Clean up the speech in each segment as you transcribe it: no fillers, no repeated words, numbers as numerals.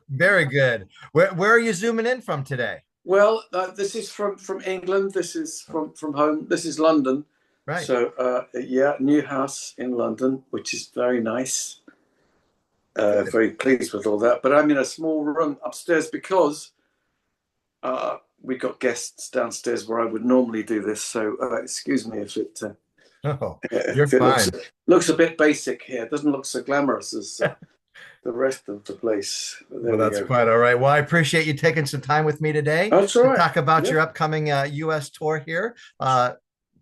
Very good. Where are you zooming in from today? Well, this is from England. This is from home. This is London. Right. So yeah, new house in London, which is very nice. Good. Very pleased with all that. But I'm in a small room upstairs because we've got guests downstairs where I would normally do this. So excuse me Oh, you're if it fine. looks a bit basic here. It doesn't look so glamorous as the rest of the place. There Well, we that's go. quite all right. Well, I appreciate you taking some time with me today That's all to right. talk about Yeah, your upcoming US tour here.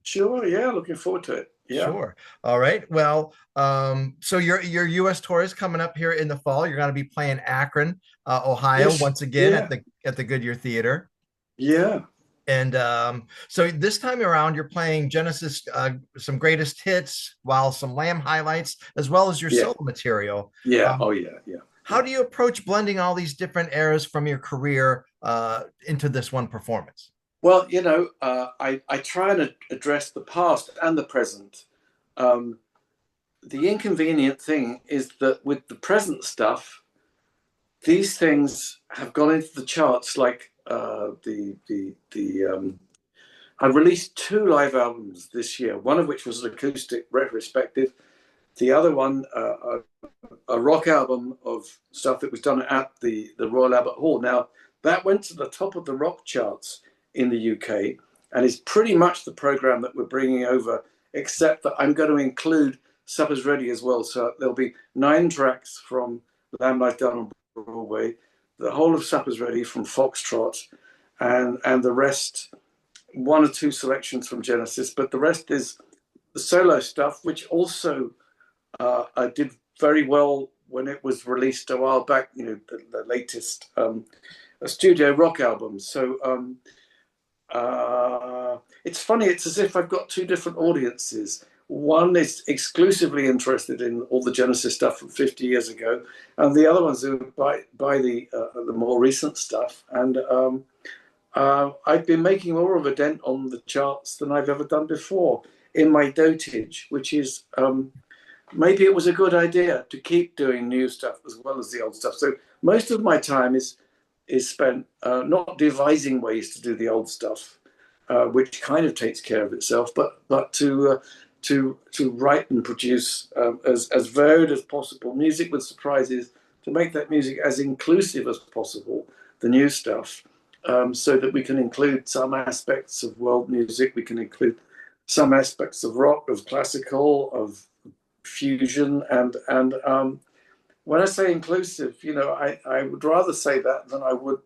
sure. Yeah, looking forward to it. Yeah. Sure. All right. Well, so your US tour is coming up here in the fall. You're going to be playing Akron, Ohio, Yes. once again Yeah. at the Goodyear Theater. Yeah. And so this time around, you're playing Genesis, some greatest hits, while some Lamb highlights, as well as your Yeah. solo material. Yeah. Um, Oh, yeah. Yeah. how Yeah. do you approach blending all these different eras from your career into this one performance? Well, I try and address the past and the present. Um, the inconvenient thing is that with the present stuff, these things have gone into the charts. Like I released two live albums this year. One of which was an acoustic retrospective. The other one, a rock album of stuff that was done at the Royal Albert Hall. Now, that went to the top of the rock charts in the UK and is pretty much the program that we're bringing over, except that I'm going to include Supper's Ready as well. So there'll be 9 tracks from Lamb Lies Down on Broadway, the whole of Supper's Ready from Foxtrot, and the rest, 1 or 2 selections from Genesis, but the rest is the solo stuff, which also I did very well when it was released a while back. The latest a studio rock album. So it's funny. It's as if I've got 2 different audiences. One is exclusively interested in all the Genesis stuff from 50 years ago, and the other ones who buy the more recent stuff. And I've been making more of a dent on the charts than I've ever done before in my dotage, which is maybe it was a good idea to keep doing new stuff as well as the old stuff. So most of my time is spent not devising ways to do the old stuff, which kind of takes care of itself, but to write and produce as varied as possible music with surprises, to make that music as inclusive as possible, the new stuff, so that we can include some aspects of world music, we can include some aspects of rock, of classical, of fusion, and when I say inclusive, I would rather say that than I would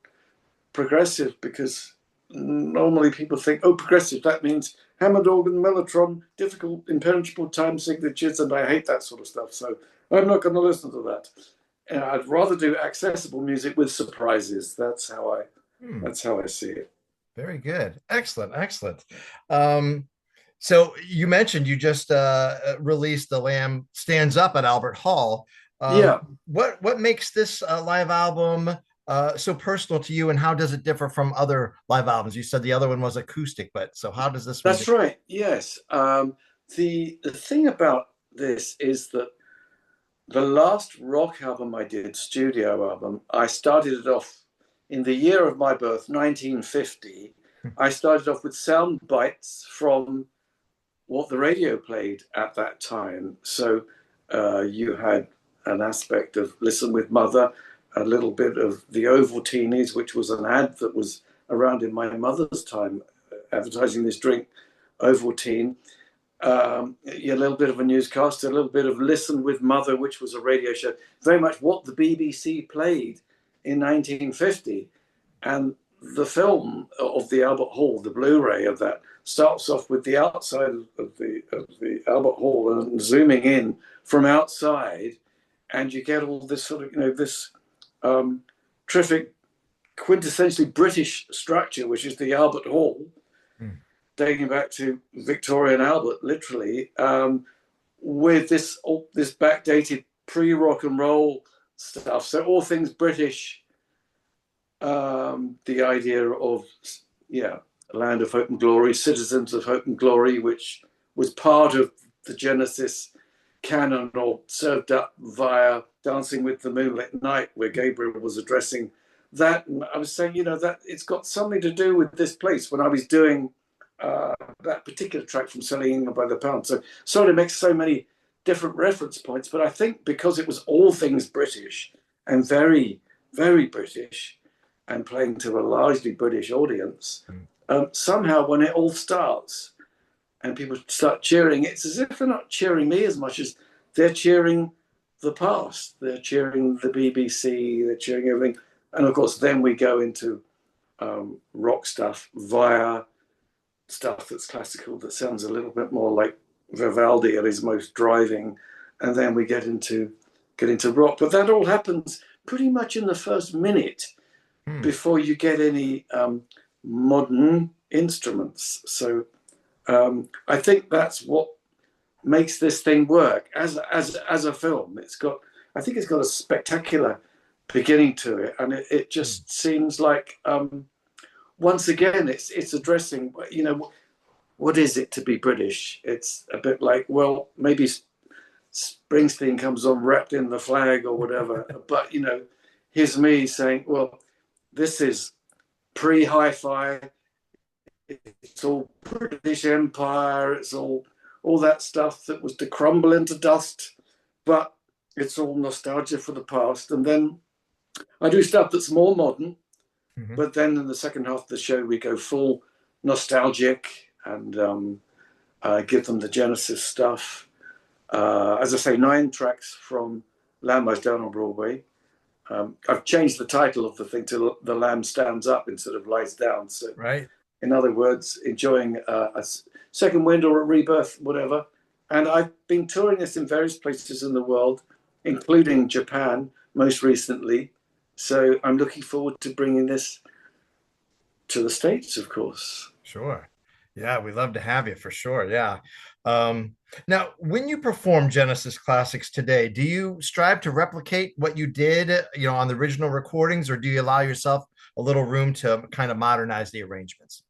progressive, because normally people think, oh, progressive, that means Hammond organ, mellotron, difficult impenetrable time signatures, and I hate that sort of stuff. So I'm not going to listen to that. I'd rather do accessible music with surprises. Hmm, That's how I see it. very good. Excellent, excellent. Um, so you mentioned you just released The Lamb Stands Up at Albert Hall. Yeah, What makes this live album so personal to you, and how does it differ from other live albums? You said the other one was acoustic, but so how does this one that's differ? right. Yes. The thing about this is that the last rock album I did, studio album, I started it off in the year of my birth, 1950. I started off with sound bites from what the radio played at that time. So you had an aspect of Listen with Mother, a little bit of the Ovaltinis, which was an ad that was around in my mother's time, advertising this drink, Ovaltine. A little bit of a newscast, a little bit of Listen with Mother, which was a radio show, very much what the BBC played in 1950. And the film of the Albert Hall, the Blu-ray of that, starts off with the outside of the Albert Hall and zooming in from outside, and you get all this sort of this terrific quintessentially British structure, which is the Albert Hall, Hmm. dating back to Victoria and Albert, literally, with this backdated pre-rock and roll stuff. So all things British, the idea of land of hope and glory, citizens of hope and glory, which was part of the Genesis canon or served up via Dancing with the Moonlit Night, where Gabriel was addressing that. And I was saying, that it's got something to do with this place when I was doing that particular track from Selling England by the Pound. So sorry to make so many different reference points, but I think because it was all things British and very, very British and playing to a largely British audience, somehow when it all starts and people start cheering, it's as if they're not cheering me as much as they're cheering the past. They're cheering the BBC, they're cheering everything. And of course, then we go into rock stuff via stuff that's classical, that sounds a little bit more like Vivaldi at his most driving, and then we get into rock. But that all happens pretty much in the first minute before you get any modern instruments. So I think that's what makes this thing work as a film. I think it's got a spectacular beginning to it, and it just seems like once again it's addressing, what is it to be British? It's a bit like, well, maybe Springsteen comes on wrapped in the flag or whatever, but here's me saying, well, this is pre-hi-fi, it's all British Empire, it's all that stuff that was to crumble into dust, but it's all nostalgia for the past. And then I do stuff that's more modern, but then in the second half of the show we go full nostalgic and give them the Genesis stuff. As I say, 9 tracks from Lamb Lies Down on Broadway. I've changed the title of the thing to The Lamb Stands Up instead of Lies Down. So, right. In other words, enjoying a second wind or a rebirth, whatever. And I've been touring this in various places in the world, including Japan most recently. So I'm looking forward to bringing this to the States, of course. Sure. Yeah, we'd love to have you for sure. Yeah. Now, when you perform Genesis classics today, do you strive to replicate what you did, on the original recordings, or do you allow yourself a little room to kind of modernize the arrangements?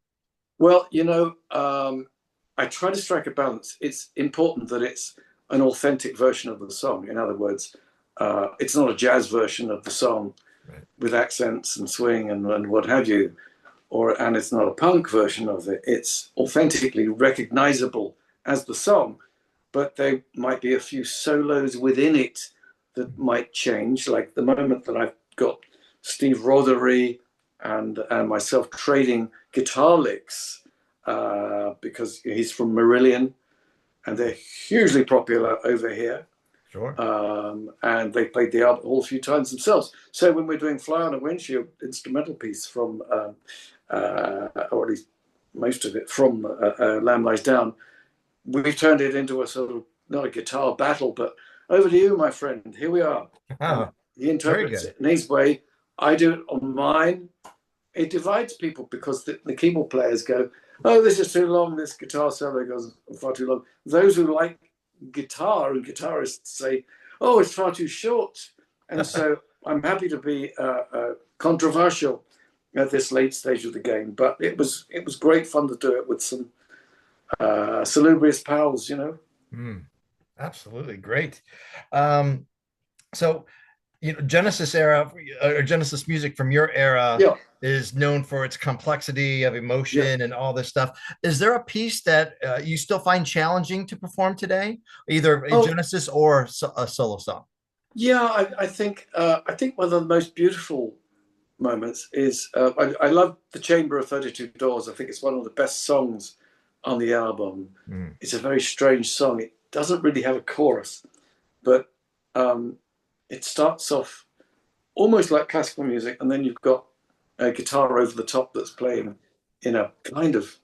Well, I try to strike a balance. It's important that it's an authentic version of the song. In other words, it's not a jazz version of the song with accents and swing and what have you, and it's not a punk version of it. It's authentically recognizable as the song, but there might be a few solos within it that might change, like the moment that I've got Steve Rothery and myself trading guitar licks because he's from Marillion and they're hugely popular over here. Sure. And they played the Albert Hall a few times themselves. So when we're doing Fly on a Windshield instrumental piece from, or at least most of it from Lamb Lies Down, we've turned it into a sort of, not a guitar battle, but over to you, my friend. Here we are. Oh, he interprets it in his way. I do it on mine. It divides people because the keyboard players go, oh, this is too long. This guitar solo goes far too long. Those who like guitar and guitarists say, oh, it's far too short. And so I'm happy to be controversial at this late stage of the game. But it was great fun to do it with some salubrious pals, Absolutely great. So, Genesis era or Genesis music from your era is known for its complexity of emotion and all this stuff. Is there a piece that you still find challenging to perform today, either in Genesis or a solo song? Yeah, I think one of the most beautiful moments is I love The Chamber of 32 Doors. I think it's one of the best songs on the album. It's a very strange song. It doesn't really have a chorus, but it starts off almost like classical music, and then you've got a guitar over the top that's playing in a kind of,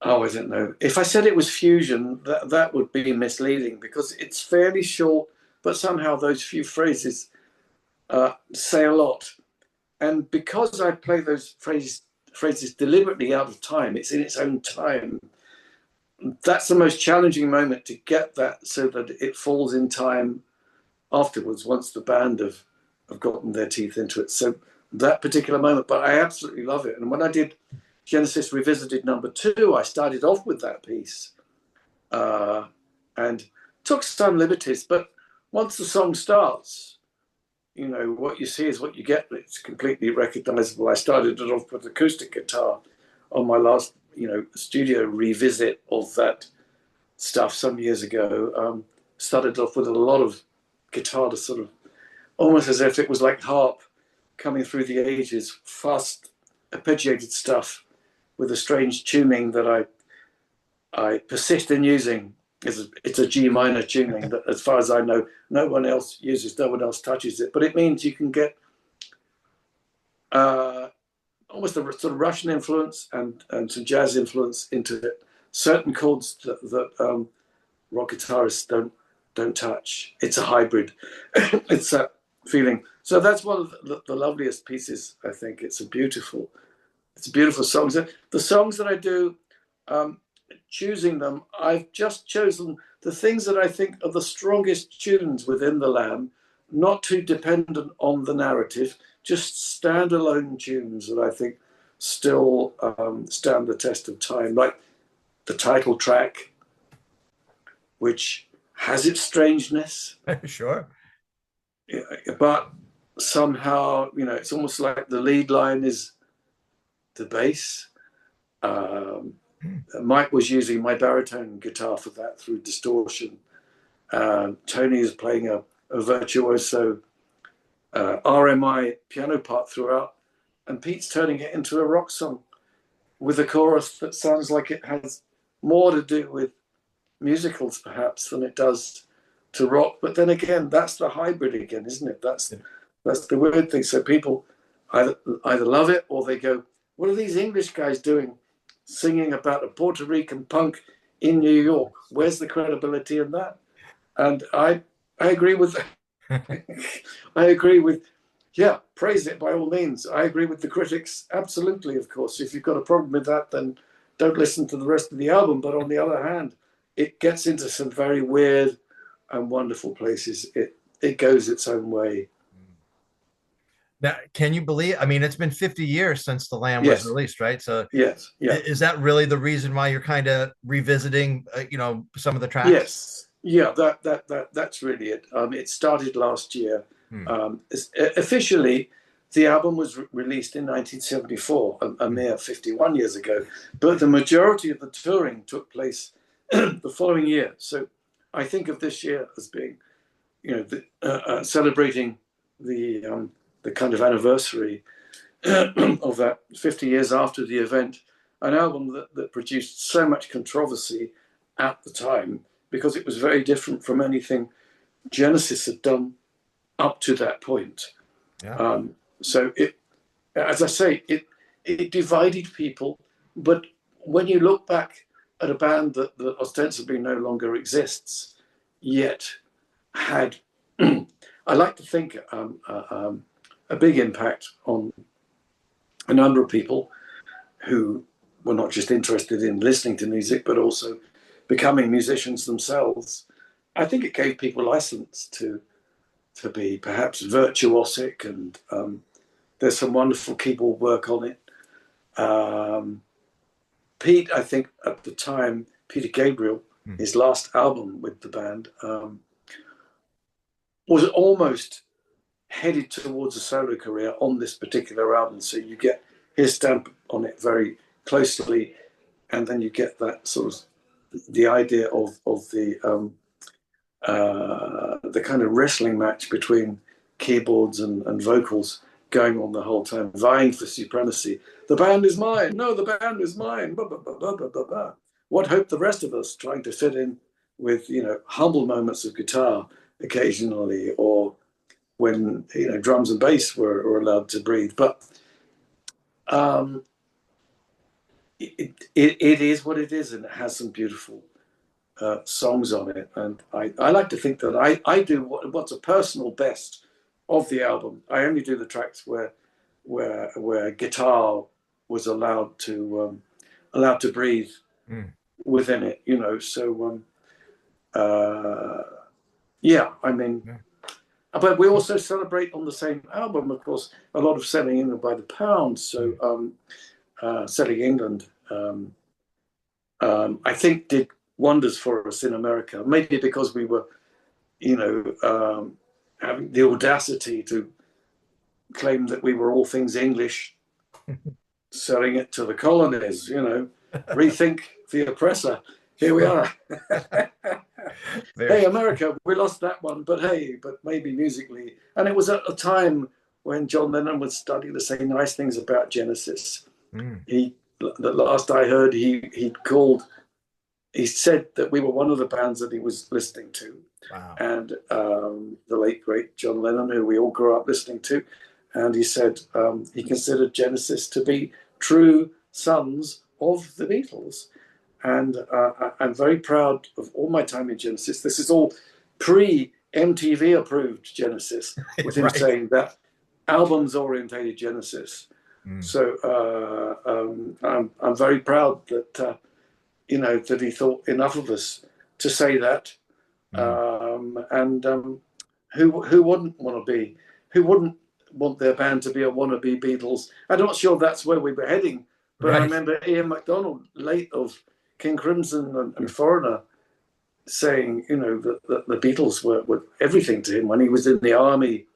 I don't know. If I said it was fusion, that would be misleading because it's fairly short, but somehow those few phrases say a lot. And because I play those phrases deliberately out of time, it's in its own time. That's the most challenging moment, to get that so that it falls in time afterwards, once the band have gotten their teeth into it. So that particular moment, but I absolutely love it. And when I did Genesis Revisited #2, I started off with that piece and took some liberties, but once the song starts, you know, what you see is what you get. It's completely recognizable. I started it off with acoustic guitar on my last, you know, studio revisit of that stuff some years ago. Started off with a lot of guitar to sort of almost as if it was like harp coming through the ages, fast arpeggiated stuff with a strange tuning that I persist in using. It's a G minor tuning that, as far as I know, no one else uses, no one else touches it. But it means you can get uh, almost a sort of Russian influence and some jazz influence into it. Certain chords that rock guitarists don't touch. It's a hybrid. It's that feeling. So that's one of the loveliest pieces. I think it's a beautiful song. The songs that I do, um, choosing them, I've just chosen the things that I think are the strongest tunes within the Lamb, not too dependent on the narrative, just standalone tunes that I think still stand the test of time, like the title track, which has its strangeness, Sure. but somehow, you know, it's almost like the lead line is the bass. Um, Mike was using my baritone guitar for that through distortion. Tony is playing a virtuoso RMI piano part throughout, and Pete's turning it into a rock song with a chorus that sounds like it has more to do with musicals perhaps than it does to rock. But then again, that's the hybrid again, isn't it? That's the weird thing. So people either love it or they go, "What are these English guys doing, singing about a Puerto Rican punk in New York? Where's the credibility in that?" And I agree with I agree with, yeah, praise it by all means. I agree with the critics, absolutely, of course. If you've got a problem with that, then don't listen to the rest of the album. But on the other hand, it gets into some very weird and wonderful places. It goes its own way. Now, can you believe? I mean, it's been 50 years since The Lamb was Yes, released, right? So, yes, yeah, is that really the reason why you're kind of revisiting, some of the tracks? yes, yeah. That's really it. It started last year. Hmm. Officially, the album was released in 1974, a Hmm. mere 51 years ago. But the majority of the touring took place the following year. So I think of this year as being, you know, celebrating the kind of anniversary of that 50 years after the event, an album that produced so much controversy at the time because it was very different from anything Genesis had done up to that point. Yeah. So as I say, it divided people. But when you look back at a band that ostensibly no longer exists, yet had, I like to think, a big impact on a number of people who were not just interested in listening to music, but also becoming musicians themselves. I think it gave people license to be perhaps virtuosic, and there's some wonderful keyboard work on it. Um, Pete, I think at the time, Peter Gabriel, Hmm. his last album with the band, was almost headed towards a solo career on this particular album. So you get his stamp on it very closely, and then you get that sort of the idea of the kind of wrestling match between keyboards and vocals going on the whole time, vying for supremacy. The band is mine. No, the band is mine. Blah, blah, blah, blah, blah, blah. What hope the rest of us trying to fit in with, you know, humble moments of guitar occasionally, or when, you know, drums and bass were allowed to breathe. But um, it is what it is, and it has some beautiful songs on it. And I like to think that I do what's a personal best of the album. I only do the tracks where guitar was allowed to breathe Hmm. within it, you know. So uh, yeah, I mean, Yeah. but we also celebrate on the same album, of course, a lot of Selling England by the Pound. So Hmm. Selling England, I think, did wonders for us in America. Maybe because we were you know, having the audacity to claim that we were all things English, selling it to the colonies, rethink the oppressor. Here we Sure. are. Very Hey, America, we lost that one, but hey, but maybe musically. And it was at a time when John Lennon was starting to say nice things about Genesis. mm, The last I heard, he said that we were one of the bands that he was listening to. wow. And the late, great John Lennon, who we all grew up listening to. And he said he considered Genesis to be true sons of the Beatles. And I'm very proud of all my time in Genesis. This is all pre MTV approved Genesis, with him Right. saying that albums orientated Genesis. Mm, So I'm very proud that that he thought enough of us to say that. mm, And who wouldn't want to be? Who wouldn't want their band to be a wannabe Beatles? I'm not sure that's where we were heading, but I right. remember Ian MacDonald, late of King Crimson and Foreigner, saying, that the Beatles were everything to him when he was in the army,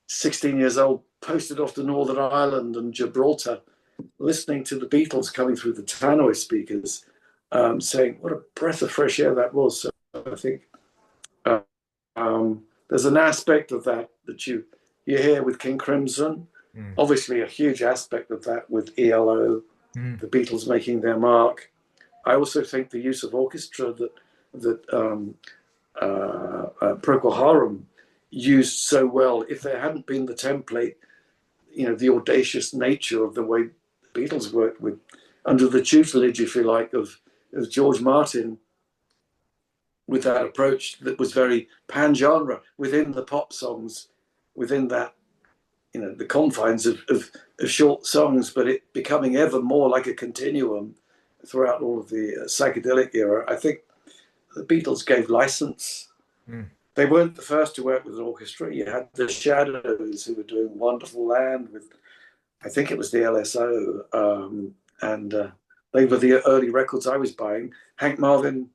16 years old, posted off to Northern Ireland and Gibraltar, listening to the Beatles coming through the tannoy speakers, saying, what a breath of fresh air that was. So I think uh, there's an aspect of that you hear with King Crimson. Mm, Obviously, a huge aspect of that with ELO, mm, the Beatles making their mark. I also think the use of orchestra that Procol Harum used so well. If there hadn't been the template, the audacious nature of the way the Beatles worked with, under the tutelage, if you like, of George Martin, with that approach that was very pan genre within the pop songs, within that, the confines of short songs, but it becoming ever more like a continuum throughout all of the psychedelic era. I think the Beatles gave license. mm. They weren't the first to work with an orchestra. You had the Shadows, who were doing Wonderful Land with, I think it was the LSO, and they were the early records I was buying. Hank Marvin,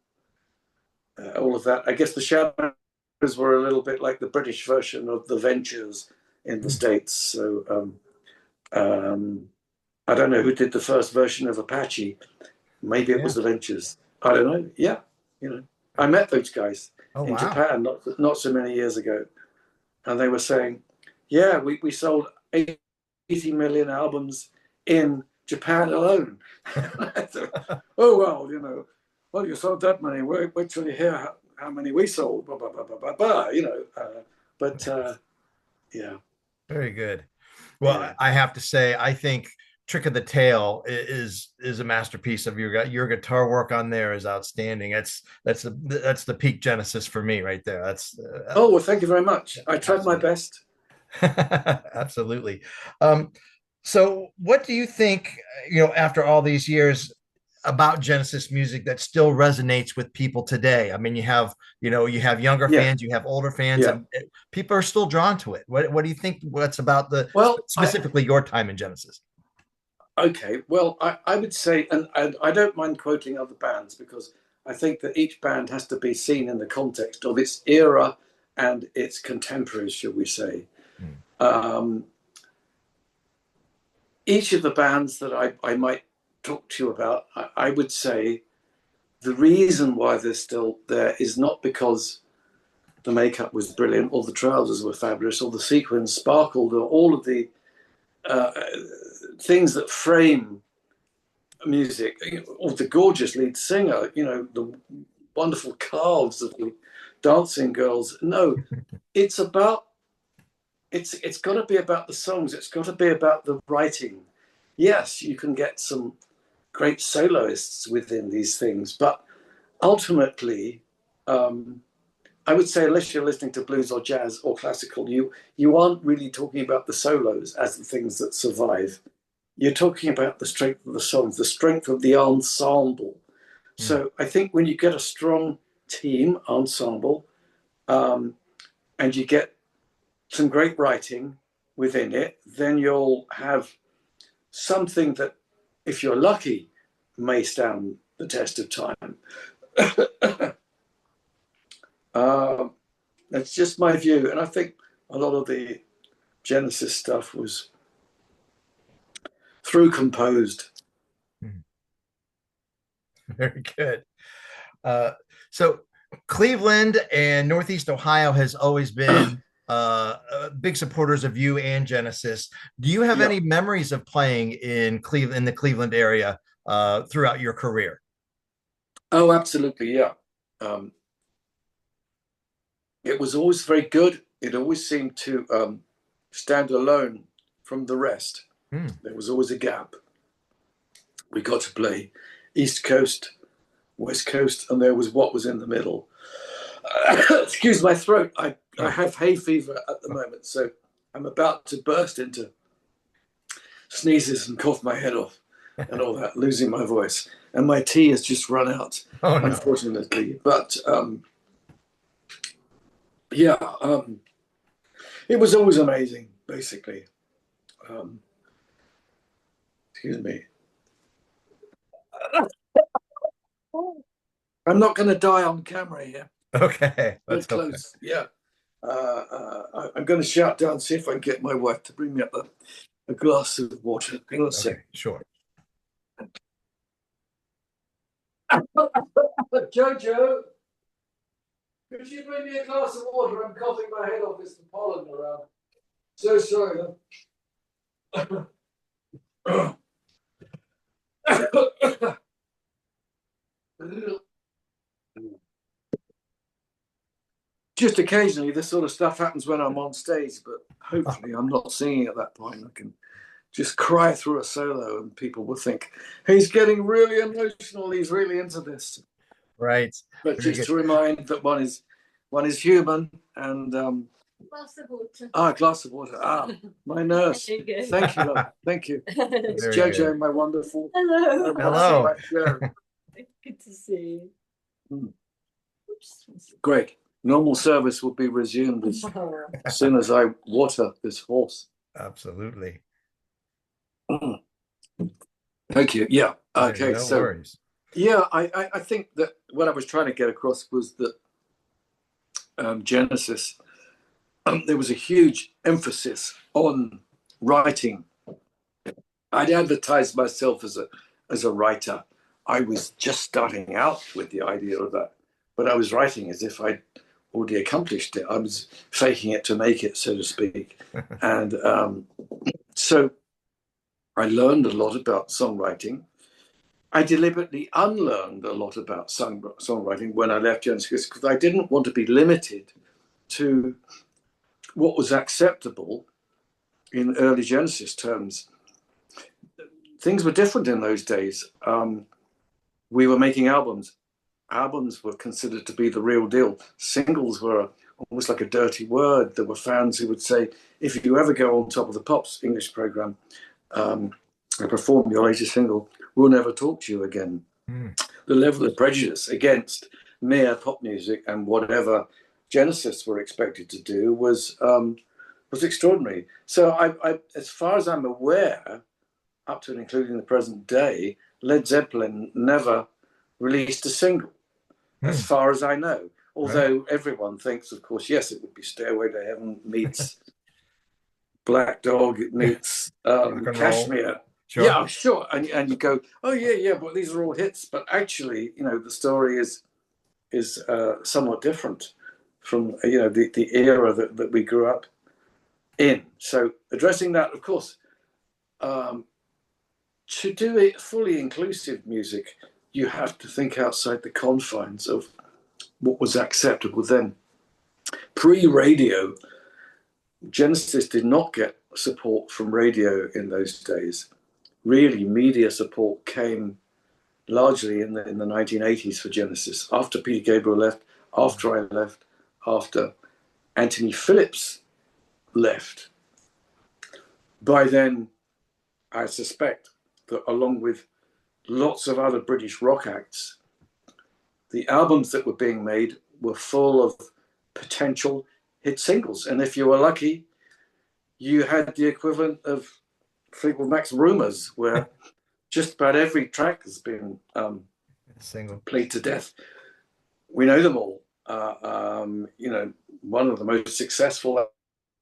all of that. I guess the Shadows were a little bit like the British version of the Ventures in the Mm. States. So um, I don't know who did the first version of Apache. Maybe it Yeah. was the Ventures. I don't know. Yeah, I met those guys Oh, in wow. Japan not so many years ago, and they were saying, "Yeah, we sold 80 million albums in Japan alone." Thought, oh well, well you sold that many. Wait till you hear how many we sold. Blah, blah, blah, blah, blah, blah, but yeah, Very good. Well, yeah. I have to say, I think Trick of the Tail is a masterpiece of your guitar work on there is outstanding. That's the peak Genesis for me right there. That's Oh well, thank you very much. I tried my absolutely. best. Absolutely. Um, so what do you think, after all these years about Genesis music that still resonates with people today? I mean, you have younger Yeah, fans, you have older fans, yeah. and people are still drawn to it. What do you think what's about Well, specifically your time in Genesis? okay. Well, I would say, and I don't mind quoting other bands because I think that each band has to be seen in the context of its era and its contemporaries, shall we say. Hmm. Um, each of the bands that I might talk to you about, I would say the reason why they're still there is not because the makeup was brilliant or the trousers were fabulous or the sequins sparkled or all of the uh, things that frame music, or the gorgeous lead singer, the wonderful calves of the dancing girls. No, it's about it's got to be about the songs. It's got to be about the writing. Yes, you can get some great soloists within these things, but ultimately, um, I would say unless you're listening to blues or jazz or classical, you aren't really talking about the solos as the things that survive. You're talking about the strength of the songs, the strength of the ensemble. Hmm. So I think when you get a strong team ensemble, um, and you get some great writing within it, then you'll have something that, if you're lucky, may stand the test of time. uh, That's just my view. And I think a lot of the Genesis stuff was through composed. Very good. Uh, so Cleveland and Northeast Ohio has always been big supporters of you and Genesis. Do you have Yeah. any memories of playing in Cleveland, in the Cleveland area, throughout your career? Oh, absolutely. Yeah. Um, it was always very good. It always seemed to stand alone from the rest. Hmm. There was always a gap. We got to play East Coast, West Coast, and there was what was in the middle. Excuse my throat. I Sure. have hay fever at the moment, so I'm about to burst into sneezes and cough my head off and all that, losing my voice. And my tea has just run out, Oh no. unfortunately. But yeah, it was always amazing, basically. Um, excuse me. I'm not going to die on camera here. Okay, We're let's hope that. close. Yeah. I'm going to shout down, see if I can get my wife to bring me up a glass of water. Hang on a sec. Okay, sure. Jojo, could you bring me a glass of water? I'm coughing my head off. It's the pollen around. So sorry. Just occasionally, this sort of stuff happens when I'm on stage, but hopefully, I'm not singing at that point. I can just cry through a solo, and people will think he's getting really emotional. He's really into this. Right. But Very just good. to remind that one is human, and Glass of water. glass of water. My nurse. There you go. Thank you, love. Thank you. It's Very Jojo, good. my wonderful. Hello. Hello. My show. Good to see you. Oops. Great. Normal service will be resumed as soon as I water this horse. Absolutely. Thank you. Yeah. Okay. No So worries. yeah, I think that what I was trying to get across was that Genesis, there was a huge emphasis on writing. I'd advertised myself as a writer. I was just starting out with the idea of that, but I was writing as if I'd already accomplished it. I was faking it to make it, so to speak. And so I learned a lot about songwriting. I deliberately unlearned a lot about songwriting when I left Genesis because I didn't want to be limited to what was acceptable in early Genesis terms. Things were different in those days. We were making albums. Albums were considered to be the real deal. Singles were almost like a dirty word. There were fans who would say, if you ever go on Top of the Pops English program and perform your latest single, we'll never talk to you again. Mm. The level of prejudice against mere pop music and whatever Genesis were expected to do was extraordinary. So I, as far as I'm aware, up to and including the present day, Led Zeppelin never released a single, as Mm. far as I know. Although Right. everyone thinks, of course, yes, it would be Stairway to Heaven meets Black Dog, it meets Rock and roll. Kashmir. Yeah, Sure. I'm sure. And you go, oh yeah, but these are all hits. But actually, the story is somewhat different from the era that we grew up in. So addressing that, of course, to do it fully inclusive music, you have to think outside the confines of what was acceptable then. Pre-radio, Genesis did not get support from radio in those days. Really, media support came largely in the 1980s for Genesis, after Peter Gabriel left, after I left, after Anthony Phillips left. By then, I suspect that along with lots of other British rock acts, the albums that were being made were full of potential hit singles. And if you were lucky, you had the equivalent of Fleetwood Mac's Rumours, where just about every track has been Single. played to death. We know them all. you know, one of the most successful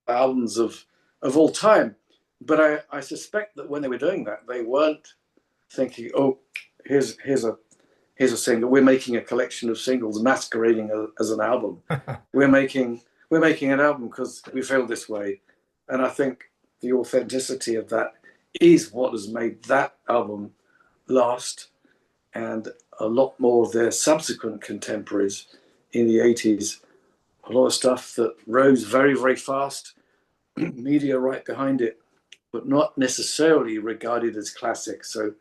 albums of all time. But I suspect that when they were doing that, they weren't thinking, "Oh, here's a single. We're making a collection of singles masquerading as an album. We're making an album because we feel this way." And I think the authenticity of that is what has made that album last, and a lot more of their subsequent contemporaries in the 80s. A lot of stuff that rose very, very fast, media right behind it, but not necessarily regarded as classic. So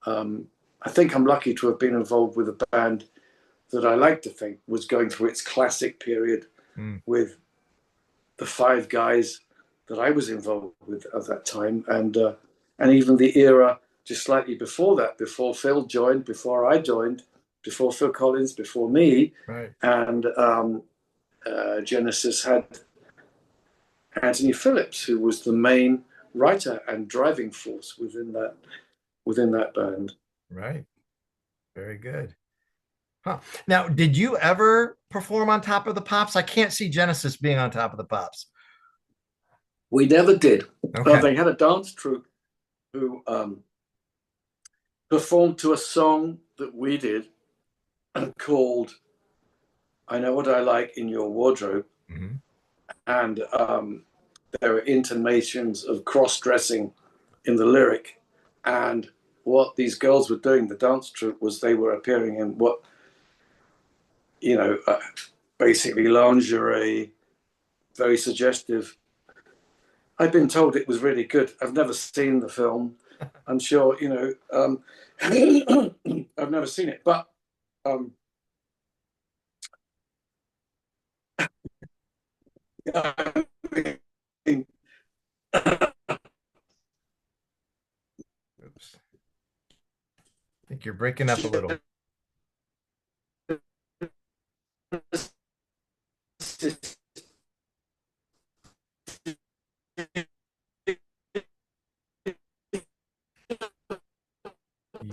I think I'm lucky to have been involved with a band that I like to think was going through its classic period with the five guys that I was involved with at that time, and even the era just slightly before that, before Phil joined, before I joined, before Phil Collins, before me, Right. and Genesis had Anthony Phillips, who was the main writer and driving force within that band. Right. Very good. Huh. Now, did you ever perform on Top of the Pops? I can't see Genesis being on Top of the Pops. We never did. Okay. They had a dance troupe who performed to a song that we did called "I Know What I Like in Your Wardrobe," Mm-hmm. and there were intimations of cross-dressing in the lyric. And what these girls were doing, the dance troupe, was they were appearing in what, you know, basically lingerie, very suggestive. I've been told it was really good. I've never seen the film. I'm sure, you know, I've never seen it, but I mean, Oops. I think you're breaking up a little.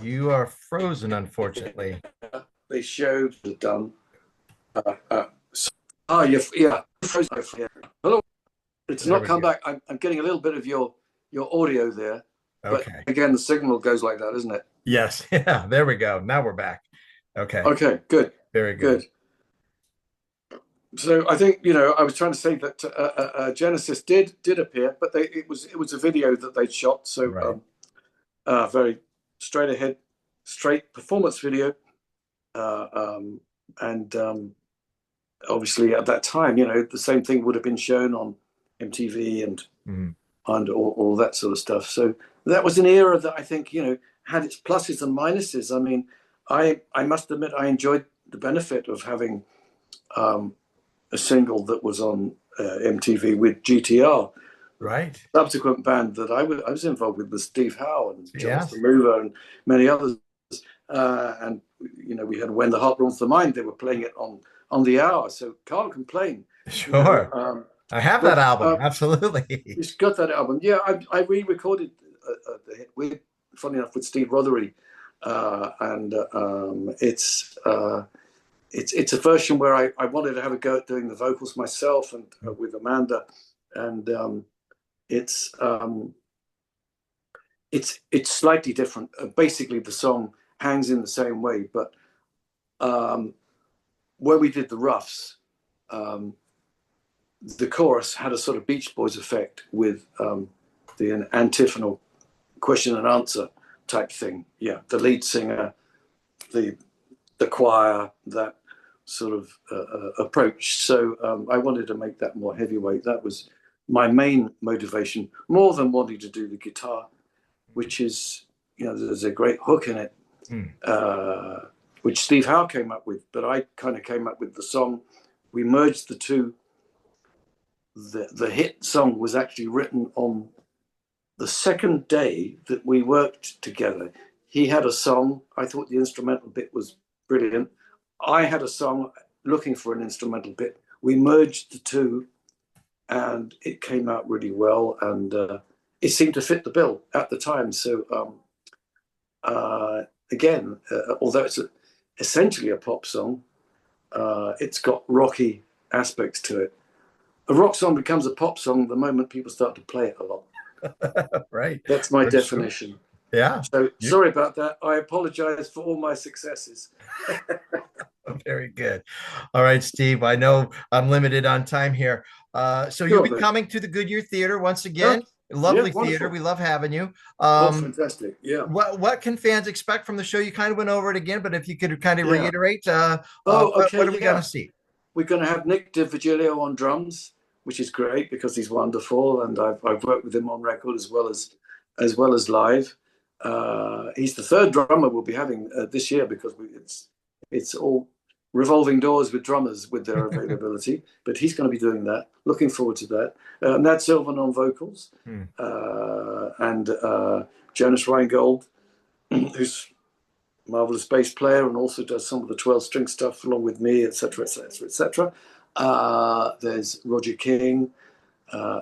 You are frozen, unfortunately. they showed the done. Yeah. Hello. It's There not we come go. back. I'm getting a little bit of your audio there, but Okay. again, the signal goes like that, isn't it? Yes. Yeah. There we go. Now we're back. Okay. Okay, good, Very good. good. So I think, you know, I was trying to say that Genesis did appear, but it was a video that they'd shot. Right. So very straight ahead, straight performance video, and obviously at that time, you know, the same thing would have been shown on MTV and Mhm. all that sort of stuff. So that was an era that I think, you know, had its pluses and minuses. I mean, I must admit I enjoyed the benefit of having a single that was on MTV with GTR. Right. Subsequent band that I was involved with was Steve Howe and Charles Yes. the Mover and many others. And you know, we had When the Heart Runs the Mind. They were playing it on the hour, so can't complain. You know, Sure. I have that but album. Absolutely. it's got that album. Yeah, I re-recorded the hit with, funny enough, with Steve Rothery, and it's a version where I wanted to have a go at doing the vocals myself and with Amanda, and it's slightly different. Basically, the song hangs in the same way, but where we did the roughs, the chorus had a sort of Beach Boys effect with the antiphonal question and answer type thing. Yeah, the lead singer, the choir, that sort of approach. So I wanted to make that more heavyweight. That was my main motivation, more than wanting to do the guitar, which is, you know, there's a great hook in it, which Steve Howe came up with, but I kind of came up with the song. We merged the two. The hit song was actually written on the second day that we worked together. He had a song. I thought the instrumental bit was brilliant. I had a song looking for an instrumental bit. We merged the two, and it came out really well. And it seemed to fit the bill at the time. So again, although it's essentially a pop song, It's got rocky aspects to it. A rock song becomes a pop song the moment people start to play it a lot. Right. That's my For sure. definition. Yeah. So You sorry about that. I apologize for all my successes. very good. All right, Steve. I know I'm limited on time here. So you'll Sure, be mate. coming to the Goodyear Theater once Oh, again. yeah, Lovely theater. wonderful. We love having you. Oh, Um, fantastic. Yeah, what can fans expect from the show? You kind of went over it again, but if you could kind of yeah. reiterate, Oh, what are okay, we going to yeah. see? We're going to have Nick DiVigilio on drums, which is great because he's wonderful, and I've worked with him on record as well as live. He's the third drummer we'll be having this year because it's all revolving doors with drummers with their availability. But he's going to be doing that. Looking forward to that. Nat Sylvan on vocals, Hmm. and Jonas Reingold, who's marvelous bass player and also does some of the 12-string stuff along with me, etc., etc., etc. There's Roger King,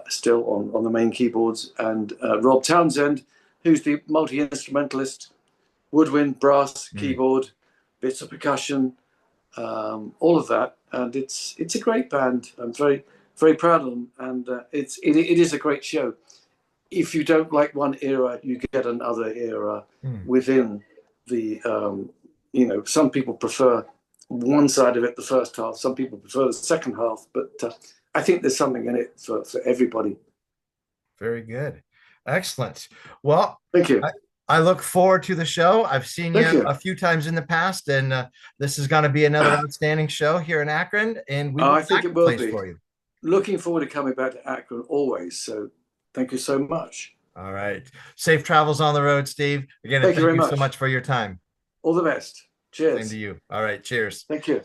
still on the main keyboards, and Rob Townsend, who's the multi-instrumentalist, woodwind, brass, Hmm. keyboard, bits of percussion, all of that. And it's a great band. I'm very, very proud of them, and it is a great show. If you don't like one era, you get another era Hmm. within the, some people prefer one side of it, the first half, some people prefer the second half, but I think there's something in it for everybody. Very good. Excellent. Well, Thank you. I, I look forward to the show. I've seen Thank you you. a few times in the past, and this is going to be another outstanding show here in Akron, and we will I think pack it the will place be. for you. Looking forward to coming back to Akron always. So thank you so much. All right. Safe travels on the road, Steve. Again, and Thank you thank very you so much. much for your time. All the best. Same to Cheers. you. All right. Cheers. Thank you.